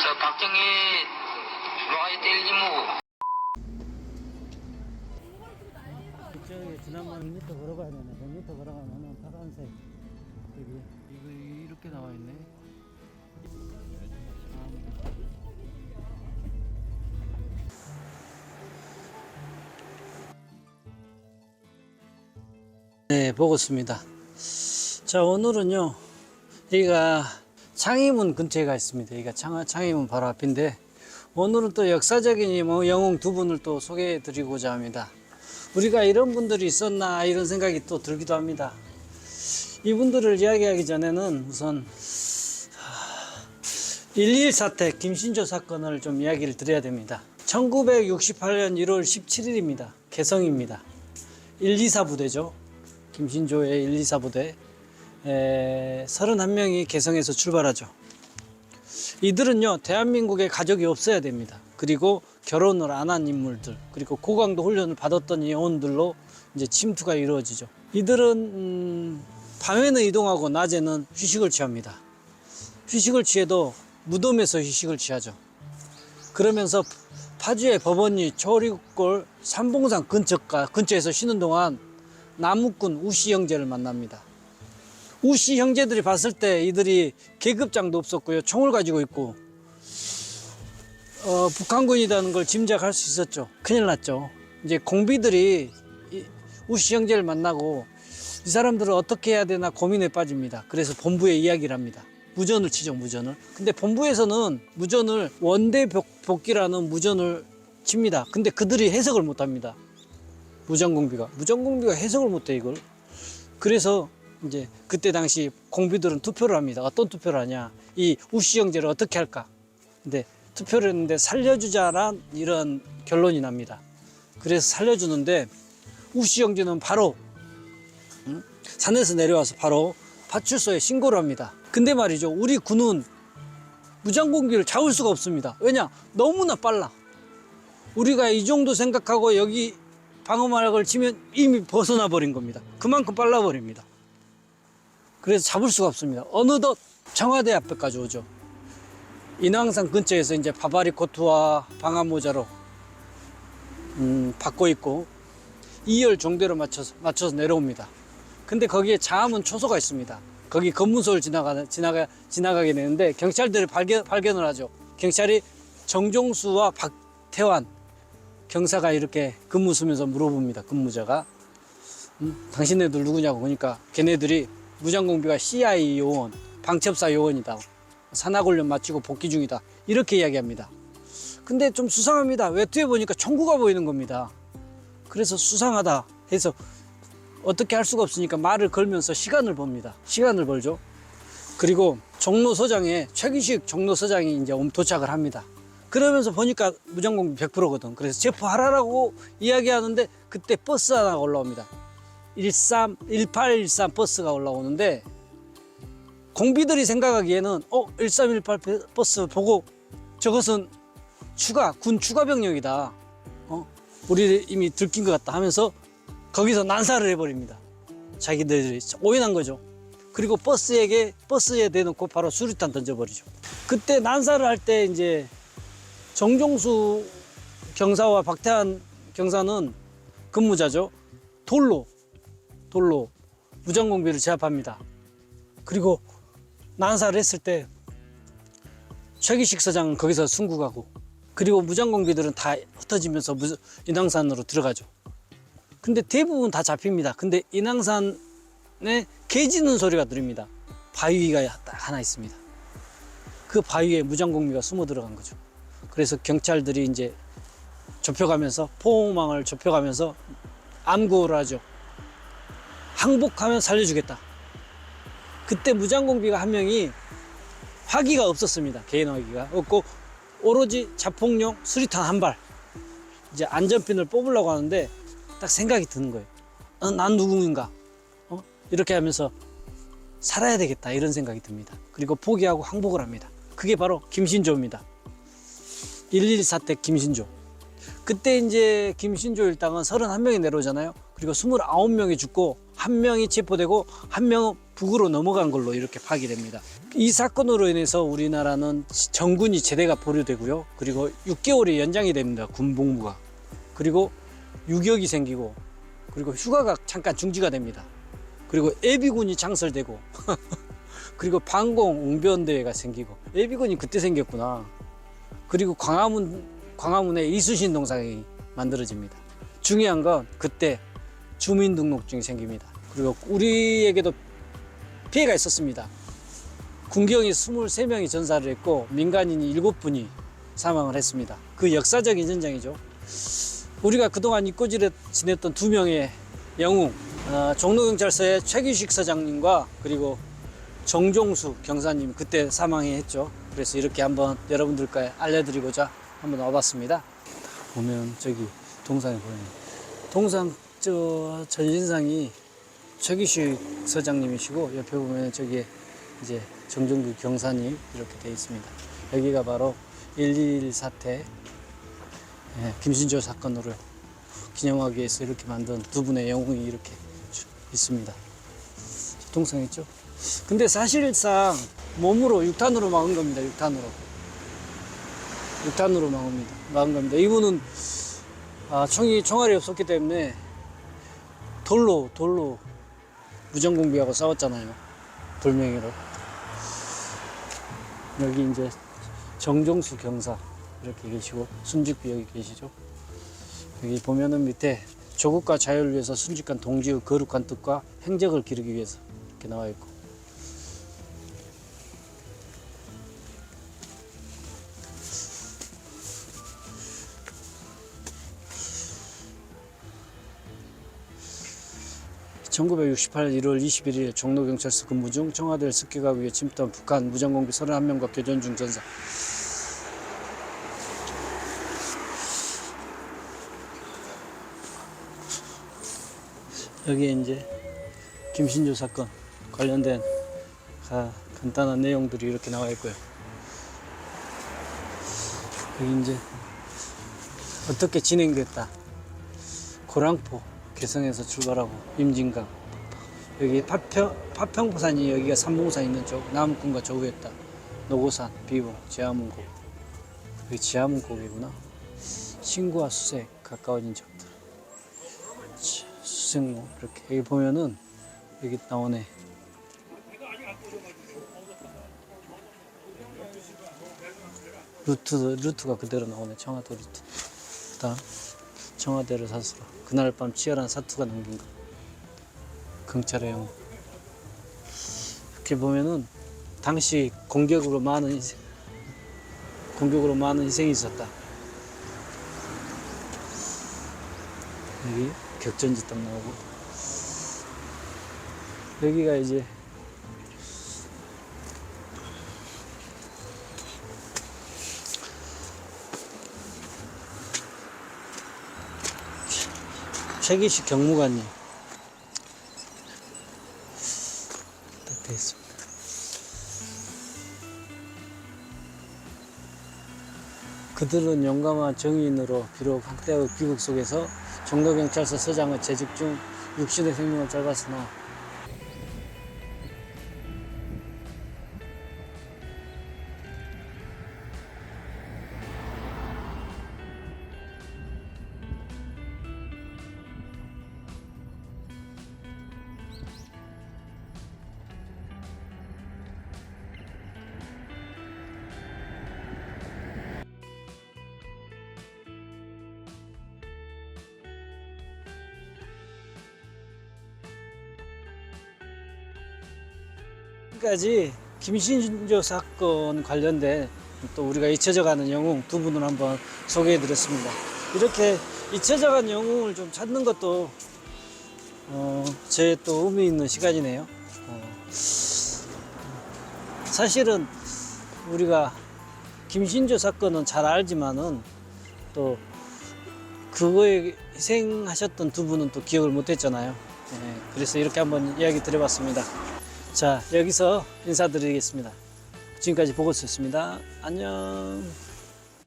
저 박정희 와이 때리지 뭐. 이쪽에 지난번 100m 걸어가야 되네. 100m 걸어가면 파란색 여기 이거 이렇게 나와 있네. 네, 보겠습니다. 자, 오늘은요, 여기가 창의문 근처에 가 있습니다. 여기가 창의문 바로 앞인데, 오늘은 또 역사적인 영웅 두 분을 또 소개해 드리고자 합니다. 우리가 이런 분들이 있었나 이런 생각이 또 들기도 합니다. 이분들을 이야기하기 전에는 우선 1.1 사태 김신조 사건을 좀 이야기를 드려야 됩니다. 1968년 1월 17일입니다. 개성입니다. 124 부대죠. 김신조의 124 부대 31명이 개성에서 출발하죠. 이들은요, 대한민국에 가족이 없어야 됩니다. 그리고 결혼을 안 한 인물들, 그리고 고강도 훈련을 받았던 요원들로 이제 침투가 이루어지죠. 이들은 밤에는 이동하고 낮에는 휴식을 취합니다. 휴식을 취해도 무덤에서 휴식을 취하죠. 그러면서 파주의 법원리 초리골 삼봉산 근처에서 쉬는 동안 남욱군 우씨 형제를 만납니다. 우씨 형제들이 봤을 때 이들이 계급장도 없었고요. 총을 가지고 있고 북한군이라는 걸 짐작할 수 있었죠. 큰일 났죠. 이제 공비들이 우씨 형제를 만나고 이 사람들을 어떻게 해야 되나 고민에 빠집니다. 그래서 본부에 이야기를 합니다. 무전을 치죠, 무전을. 근데 본부에서는 무전을 원대복귀라는 무전을 칩니다. 근데 그들이 해석을 못 합니다. 무전공비가 해석을 못해, 이걸. 그래서 이제 그때 당시 공비들은 투표를 합니다. 어떤 투표를 하냐, 이 우씨 형제를 어떻게 할까. 근데 투표를 했는데 살려주자란 이런 결론이 납니다. 그래서 살려주는데 우씨 형제는 바로 산에서 내려와서 바로 파출소에 신고를 합니다. 근데 말이죠, 우리 군은 무장공비를 잡을 수가 없습니다. 왜냐, 너무나 빨라. 우리가 이 정도 생각하고 여기 방어막을 치면 이미 벗어나 버린 겁니다. 그만큼 빨라 버립니다. 그래서 잡을 수가 없습니다. 어느덧 청와대 앞에까지 오죠. 인왕산 근처에서 이제 바바리 코트와 방한 모자로 받고 있고 2열 종대로 맞춰서 내려옵니다. 근데 거기에 자암은 초소가 있습니다. 거기 검문소를 지나가게 되는데 경찰들이 발견을 하죠. 경찰이 정종수와 박태환 경사가 이렇게 근무 서면서 물어봅니다. 근무자가 당신네들 누구냐고. 그러니까 걔네들이 무장공비가 CIA 요원, 방첩사 요원이다. 산악훈련 마치고 복귀 중이다. 이렇게 이야기합니다. 근데 좀 수상합니다. 외투에 보니까 총구가 보이는 겁니다. 그래서 수상하다 해서 어떻게 할 수가 없으니까 말을 걸면서 시간을 봅니다. 시간을 벌죠. 그리고 종로서장에 최기식 종로서장이 이제 도착을 합니다. 그러면서 보니까 무장공비 100%거든. 그래서 체포하라고 이야기하는데 그때 버스 하나가 올라옵니다. 1813 버스가 올라오는데 공비들이 생각하기에는 1318 버스 보고 저것은 군 추가 병력이다. 우리 이미 들킨 것 같다 하면서 거기서 난사를 해버립니다. 자기들이 오인한 거죠. 그리고 버스에 대놓고 바로 수류탄 던져버리죠. 그때 난사를 할 때 이제 정종수 경사와 박태환 경사는 근무자죠. 돌로 무장공비를 제압합니다. 그리고 난사를 했을 때 최기식 서장은 거기서 순국하고, 그리고 무장공비들은 다 흩어지면서 인왕산으로 들어가죠. 근데 대부분 다 잡힙니다. 근데 인왕산에 개 짖는 소리가 들립니다. 바위가 딱 하나 있습니다. 그 바위에 무장공비가 숨어 들어간 거죠. 그래서 경찰들이 이제 좁혀가면서 포망을 좁혀가면서 암구를 하죠. 항복하면 살려주겠다. 그때 무장공비가 한 명이 화기가 없었습니다. 개인 화기가 없고 오로지 자폭용 수리탄 한 발. 이제 안전핀을 뽑으려고 하는데 딱 생각이 드는 거예요. 난 누구인가? 이렇게 하면서 살아야 되겠다 이런 생각이 듭니다. 그리고 포기하고 항복을 합니다. 그게 바로 김신조입니다. 1.1 사태 김신조. 그때 이제 김신조 일당은 31명이 내려오잖아요. 그리고 29명이 죽고 한 명이 체포되고 한 명은 북으로 넘어간 걸로 이렇게 파악이 됩니다. 이 사건으로 인해서 우리나라는 정군이 제대가 보류되고요. 그리고 6개월이 연장이 됩니다. 군복무가. 그리고 유격이 생기고 그리고 휴가가 잠깐 중지가 됩니다. 그리고 예비군이 창설되고 그리고 방공 웅변대회가 생기고 예비군이 그때 생겼구나. 그리고 광화문에 이순신 동상이 만들어집니다. 중요한 건 그때 주민등록증이 생깁니다. 그리고 우리에게도 피해가 있었습니다. 군경이 23명이 전사를 했고 민간인이 7분이 사망을 했습니다. 그 역사적인 현장이죠. 우리가 그동안 잊고 지냈던 2명의 영웅, 종로경찰서의 최규식 서장님과 그리고 정종수 경사님 그때 사망했죠. 그래서 이렇게 한번 여러분들께 알려드리고자 한번 와봤습니다. 보면 저기 동상에 보이는 동상 저 전신상이 최규식 서장님이시고 옆에 보면 저기 이제 정종수 경사님 이렇게 되어 있습니다. 여기가 바로 1.21 사태 김신조 사건으로 기념하기 위해서 이렇게 만든 2분의 영웅이 이렇게 있습니다. 동상 있죠? 근데 사실상 몸으로 6탄으로 막은 겁니다. 6탄으로 막은 겁니다. 이분은 총알이 없었기 때문에 돌로 무전공비하고 싸웠잖아요. 돌멩이로. 여기 이제 정종수 경사 이렇게 계시고 순직비 여기 계시죠. 여기 보면은 밑에 조국과 자유를 위해서 순직한 동지의 거룩한 뜻과 행적을 기르기 위해서 이렇게 나와 있고 (1968년 1월 21일) 종로경찰서 근무 중 청와대를 습격하기 위해 침투한 북한 무장공비 31명과 교전 중 전사. 여기에 이제 김신조 사건 관련된 간단한 내용들이 이렇게 나와 있고요. 여기 이제 어떻게 진행됐다. 고랑포 개성에서 출발하고 임진강 여기 파평산이 여기가 삼봉산 있는 쪽 남군과 저우였다. 노고산 비봉 지하문고 여기 지하문고이구나. 신구와 수색 가까워진 적들 수색로 이렇게 여기 보면은 여기 나오네. 루트가 그대로 나오네. 청와대 루트. 그다음 청와대를 사수로 그날 밤 치열한 사투가 남긴 것. 경찰의 영웅. 이렇게 보면은 당시 공격으로 많은 희생이 있었다. 여기 격전지 딱 나오고 여기가 이제 최기식 경무관님 딱 되어 있습니다. 그들은 용감한 정의인으로 비록 학대와 비극 속에서 종로경찰서 서장의 재직 중 육신의 생명을 짧았으나 지금까지 김신조 사건 관련된 또 우리가 잊혀져가는 영웅 2분을 한번 소개해 드렸습니다. 이렇게 잊혀져간 영웅을 좀 찾는 것도 제 또 의미 있는 시간이네요. 사실은 우리가 김신조 사건은 잘 알지만은 또 그거에 희생하셨던 2분은 또 기억을 못했잖아요. 그래서 이렇게 한번 이야기 드려봤습니다. 자, 여기서 인사드리겠습니다. 지금까지 보고있었습니다. 안녕.